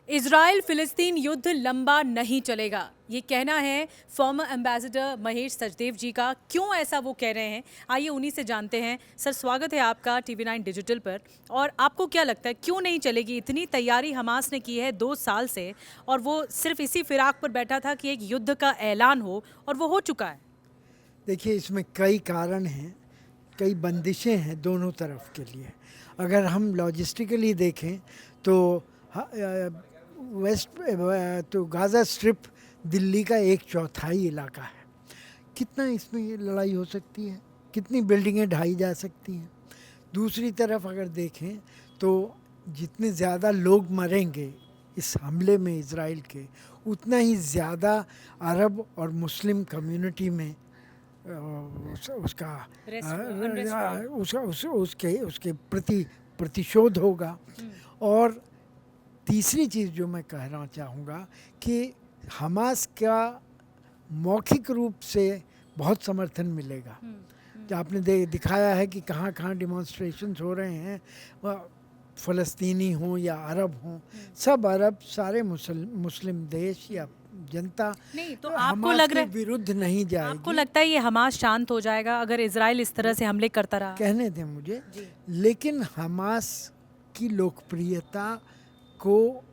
Israel फिलिस्तीन युद्ध लंबा नहीं चलेगा, ये कहना है फॉर्मर एम्बेसडर महेश सचदेव जी का। क्यों ऐसा वो कह रहे हैं, आइए उन्हीं से जानते हैं। सर, स्वागत है आपका TV9 डिजिटल पर। और आपको क्या लगता है क्यों नहीं चलेगी? इतनी तैयारी हमास ने की है 2 साल से, और वो सिर्फ इसी फिराक पर बैठा था कि एक युद्ध का ऐलान हो, और वो हो चुका है। देखिए, इसमें कई कारण हैं, कई बंदिशें हैं दोनों तरफ के लिए। अगर हम लॉजिस्टिकली देखें तो वेस्ट तो गाज़ा स्ट्रिप दिल्ली का 1/4 इलाका है। कितना इसमें ये लड़ाई हो सकती है, कितनी बिल्डिंगें ढाई जा सकती हैं। दूसरी तरफ अगर देखें तो जितने ज़्यादा लोग मरेंगे इस हमले में इज़राइल के, उतना ही ज़्यादा अरब और मुस्लिम कम्युनिटी में उसके प्रति प्रतिशोध होगा। और तीसरी चीज़ जो मैं कहना चाहूँगा कि हमास का मौखिक रूप से बहुत समर्थन मिलेगा। जो आपने दिखाया है कि कहाँ कहाँ डिमॉन्स्ट्रेशंस हो रहे हैं, फ़लस्तीनी हों या अरब हों, सब अरब, सारे मुस्लिम देश या जनता नहीं तो आपको लग रहा है विरुद्ध नहीं जाएगी। आपको लगता है ये हमास शांत हो जाएगा अगर इजराइल इस तरह से हमले करता रहा? कहने दें मुझे, लेकिन हमास की लोकप्रियता को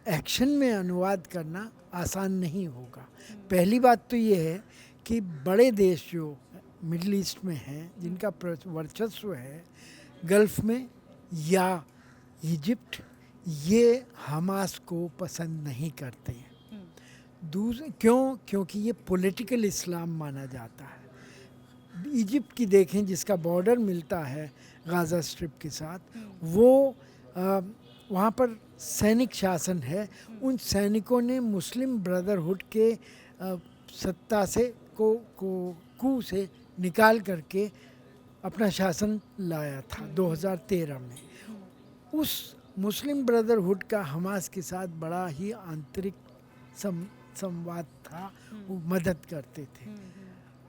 एक्शन में अनुवाद करना आसान नहीं होगा। पहली बात तो ये है कि बड़े देश जो मिडिल ईस्ट में हैं, जिनका वर्चस्व है, गल्फ में या इजिप्ट, ये हमास को पसंद नहीं करते हैं। क्योंकि ये पॉलिटिकल इस्लाम माना जाता है। इजिप्ट की देखें, जिसका बॉर्डर मिलता है गाज़ा स्ट्रिप के साथ, वो वहाँ पर सैनिक शासन है। उन सैनिकों ने मुस्लिम ब्रदरहुड के सत्ता से कू से निकाल करके अपना शासन लाया था 2013 में। उस मुस्लिम ब्रदरहुड का हमास के साथ बड़ा ही आंतरिक संवाद था, वो मदद करते थे।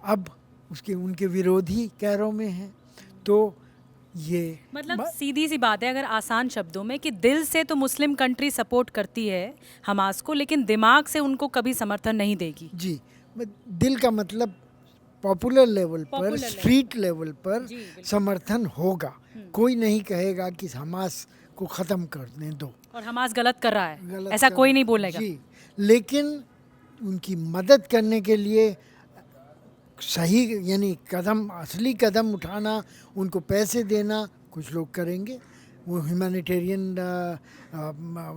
अब उनके विरोधी कैरों में हैं, तो ये मतलब सीधी सी बात है, अगर आसान शब्दों में, कि दिल से तो मुस्लिम कंट्री सपोर्ट करती है हमास को, लेकिन दिमाग से उनको कभी समर्थन नहीं देगी। जी, दिल का मतलब पॉपुलर लेवल पर, स्ट्रीट लेवल पर समर्थन होगा। कोई नहीं कहेगा कि हमास को ख़त्म करने दो, और हमास गलत कर रहा है, ऐसा कोई नहीं बोलेगा। जी, लेकिन उनकी मदद करने के लिए सही यानी असली कदम उठाना, उनको पैसे देना, कुछ लोग करेंगे। वो ह्यूमैनिटेरियन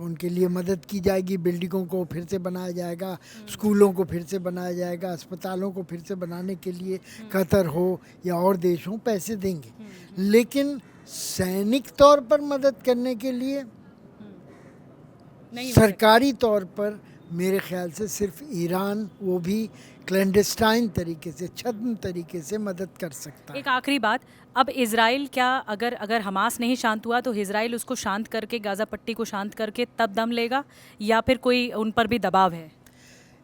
उनके लिए मदद की जाएगी, बिल्डिंगों को फिर से बनाया जाएगा, स्कूलों को फिर से बनाया जाएगा, अस्पतालों को फिर से बनाने के लिए कतर हो या और देश हो पैसे देंगे। लेकिन सैनिक तौर पर मदद करने के लिए सरकारी तौर पर मेरे ख्याल से सिर्फ ईरान, वो भी क्लैंडस्टाइन तरीके से, छद्म तरीके से मदद कर सकता है। एक आखिरी बात, अब इजराइल क्या, अगर हमास नहीं शांत हुआ तो इजराइल उसको शांत करके, गाज़ा पट्टी को शांत करके तब दम लेगा, या फिर कोई उन पर भी दबाव है?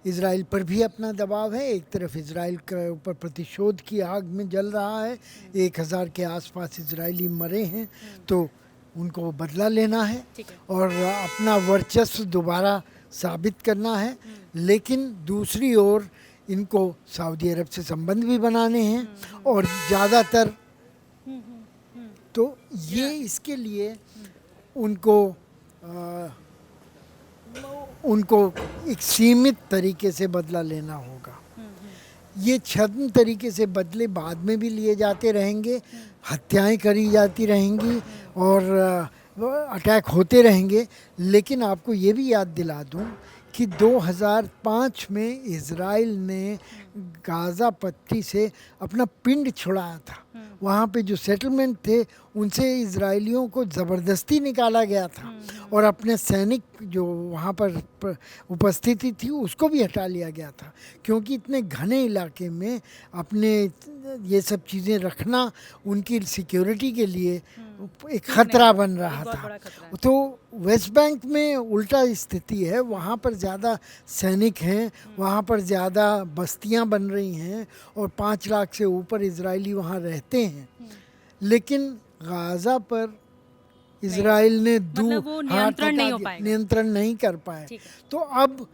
इजराइल पर भी अपना दबाव है। एक तरफ इजराइल के ऊपर प्रतिशोध की आग में जल रहा है। 1000 के आसपास इजरायली मरे हैं, तो उनको बदला लेना है और अपना वर्चस्व दोबारा साबित करना है। लेकिन दूसरी ओर इनको सऊदी अरब से संबंध भी बनाने हैं, और ज़्यादातर तो ये इसके लिए उनको एक सीमित तरीके से बदला लेना होगा। ये छद्म तरीके से बदले बाद में भी लिए जाते रहेंगे, हत्याएं करी जाती रहेंगी और अटैक होते रहेंगे। लेकिन आपको ये भी याद दिला दूं कि 2005 में इजराइल ने गाज़ा पट्टी से अपना पिंड छुड़ाया था। वहाँ पे जो सेटलमेंट थे, उनसे इजरायलियों को ज़बरदस्ती निकाला गया था, और अपने सैनिक जो वहाँ पर उपस्थिति थी उसको भी हटा लिया गया था, क्योंकि इतने घने इलाके में अपने ये सब चीज़ें रखना उनकी सिक्योरिटी के लिए एक ख़तरा बन रहा था। तो वेस्ट बैंक में उल्टा स्थिति है, वहाँ पर ज़्यादा सैनिक हैं, वहाँ पर ज़्यादा बस्तियाँ बन रही हैं, और 5 लाख से ऊपर इजरायली वहाँ रहते हैं। लेकिन गाज़ा पर इजराइल ने मतलब वो नियंत्रण नहीं हो पाएगा। नियंत्रण नहीं कर पाए। ठीक है। तो अब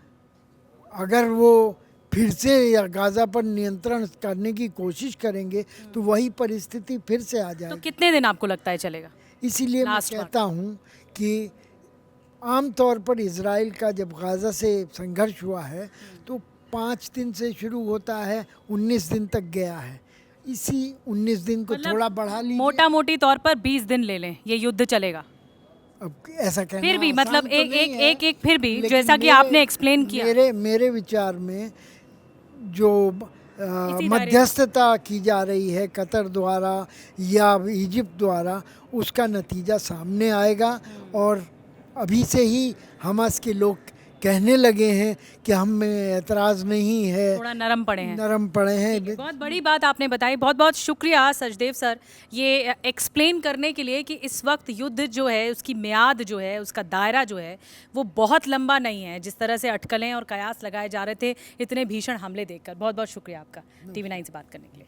अगर वो फिर से या गाजा पर नियंत्रण करने की कोशिश करेंगे तो वही परिस्थिति फिर से आ तो जाएगी। कितने दिन आपको लगता है चलेगा? इसीलिए मैं Last कहता हूँ कि आमतौर पर इजराइल का जब गाजा से संघर्ष हुआ है तो 5 दिन से शुरू होता है, 19 दिन तक गया है। इसी 19 दिन को मतलब थोड़ा बढ़ा लीजिए। मोटा मोटी तौर पर 20 दिन ले लें, ये युद्ध चलेगा। अब ऐसा कहना फिर भी आसान मतलब तो एक नहीं एक है, एक एक फिर भी लेकिन जैसा कि आपने एक्सप्लेन किया। मेरे विचार में जो दायरे मध्यस्थता की जा रही है कतर द्वारा या इजिप्ट द्वारा, उसका नतीजा सामने आएगा। और अभी से ही हमास के लोग कहने लगे हैं कि हम में एतराज़ नहीं है, थोड़ा नरम पड़े हैं। नरम पड़े हैं। बहुत बड़ी बात आपने बताई, बहुत बहुत शुक्रिया सचदेव सर ये एक्सप्लेन करने के लिए कि इस वक्त युद्ध जो है उसकी मियाद जो है, उसका दायरा जो है वो बहुत लंबा नहीं है, जिस तरह से अटकलें और कयास लगाए जा रहे थे इतने भीषण हमले देखकर। बहुत बहुत शुक्रिया आपका TV9 से बात करने के लिए।